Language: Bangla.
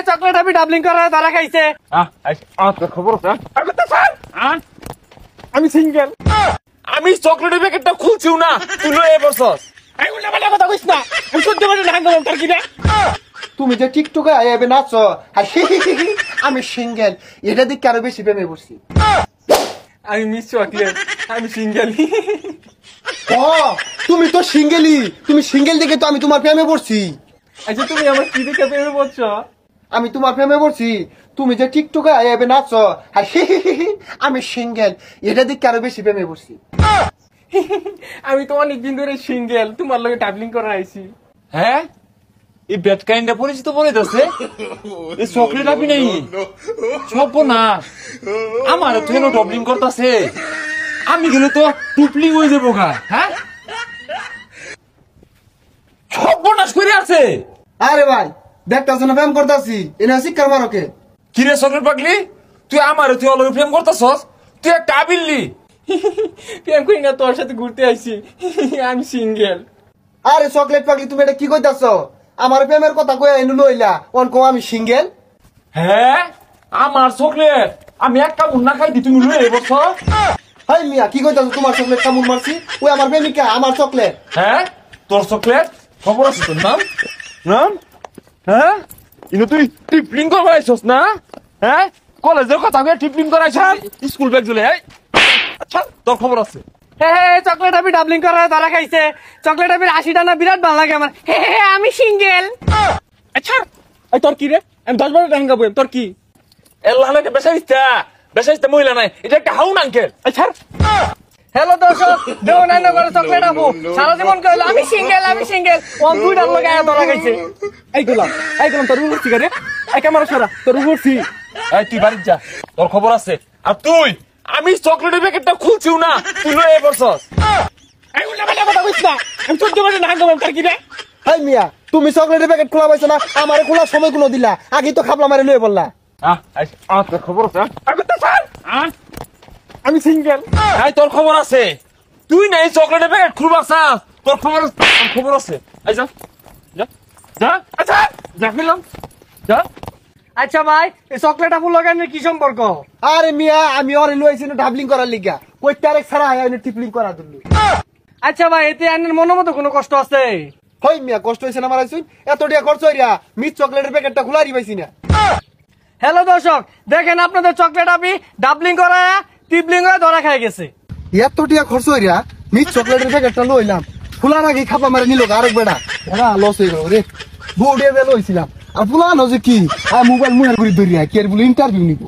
চকলেট আমি ডাবলিং করে ধরা খাইছে। খবর আমি সিঙ্গেল, আমি চকলেটের প্যাকেটটা খুলছিও না, তুই লয়ে বসস। কথা কইস না, আমি সহ্য করে না তোর কি রে। তুমি যে টিকটকে আইবে নাচ আর আমি সিঙ্গেল, এটা দেখে আরো বেশি প্রেমে পড়ছি। আমি মিস চকলেট, আমি সিঙ্গেল। ও তুমি তো সিঙ্গেলই, তুমি সিঙ্গেল দেখে তো আমি তোমার প্রেমে পড়ছি। আচ্ছা তুমি আমার কি দেখে প্রেমে পড়ছ? আমি তোমার প্রেমে পড়ছি, তুমি যে টিকটকে আইবে নাচ আর আমি সিঙ্গেল, এটা দেখে আরো বেশি প্রেমে পড়ছি। আমি তো অনেকদিন ধরে সিঙ্গেল, তোমার লগে ডাবলিং করে আইছি। হ্যাঁ, এই ব্যাট কাইন্ডটা পরিচিত বলে দছে এই চকলেট আপনি নাই সব না আমার তো এনো ডাবলিং করতেছে, আমি গেলে তো টুপলিং হয়ে যাবো গা। হ্যাঁ, সব নাশ করে আছে। আরে ভাই দেখতাছ না প্রেম করতাছি, এনে শিক্ষার মারকে। কিরে চকলেট পাগলি, তুই আমার তুই অলরেডি প্রেম করতেছস? তুই একটা আবিল্লি। প্রেম করি না, তোর সাথে ঘুরতে আইছি, আমি সিঙ্গেল। আরে চকলেট পাগলি তুমি এটা কি কইতাছ? আমার প্রেমের কথা কই এনু লইলা অনকো আমি সিঙ্গেল। হ্যাঁ, আমার চকলেট আমি এক কামড় না খাই দি, তুমি লয়ে বসছ। হাই মিয়া কি কইতাছ? তোমার চকলেট কামুন মারছি, ওই আমার প্রেমিকা, আমার চকলেট। হ্যাঁ, তোর চকলেট খবর আছে তোর নাম নাম? হ্যাঁ, ইনো তুই টিপলিং করবা আইছস না? হ্যাঁ, কলেজের কথা কই টিপলিং করাইছ, স্কুল ব্যাগ ঝুলে। আচ্ছা তোর খবর আছে? চকলেট আমি ডাবলিং করে ধরা খাইছে। চকলেট আমি 80টা না বিরাট ভালো লাগে আমার। আমি সিঙ্গেল। আচ্ছা এই তোর কি রে? আমি 10 টাকা গাবো, তোর কি? এল্লাহ লাগে বেসাইস্তা মহিলা নাই, এটা একটা হাউন আঙ্কেল। আচ্ছা হ্যালো দর্শক, দেও না করে চকলেট আপু সারা জীবন কইলো আমি সিঙ্গেল আমি সিঙ্গেল। ও দুইটার লগে আয়া ধরা খাইছে। এই গোলাম তোর রুম ঠিক আছে? এই ক্যামেরা সরা, তোর রুম উঠছি। এই তুই বাড়ি যা, তোর খবর আছে। আর তুই, আমি চকলেটের প্যাকেটটা খুলছিও না, তুই লয়ে বসস। এই উল্টা কথা কইছ না, আমি সহ্য করে না তোর কি রে। হাই মিয়া তুমি চকলেটের প্যাকেট খোলা পাইছো না, আমারে খোলার সময় কোনো দিলা, আগে তো খাবলা মারে লয়ে বললা। তোর খবর আছে? আমি সিঙ্গেল। এই তোর খবর আছে? তুই না এই চকলেটের প্যাকেট খুলবাস, তোর খবর আছে। এই যা যা যা, আচ্ছা যা ফেলাম যা। আচ্ছা ভাই, এই চকলেট আপু লগে আমার কি সম্পর্ক? আরে মিয়া আমি ওরে লইছি না ডাবলিং করার লিগা, কই তারেক ছাড়া আয় এনে টিপলিং করা দিল। আচ্ছা ভাই, এতে আইনের মনের মতো কোনো কষ্ট আছে? হই মিয়া কষ্ট হইছে না আমার আইছুন, এত টাকা খরচ হইরা মিস চকলেটের প্যাকেটটা খোলারি পাইছি না। হ্যালো দর্শক, দেখেন আপনাদের চকলেট আপি ডাবলিং করা টিপলিং হয়ে ধরা খাই গেছে। এত টাকা খরচ হইরা মিস চকলেটের প্যাকেটটা লইলাম, খোলার আগে খাপা মারে নিল আরেক বেড়া, এরা লস হয়ে গেল রে। বউডে লইছিলাম আর ফুলানো যে কি মোবাইল মুহের করে ধরিয়া কি আর বলে ইন্টারভিউ নিব।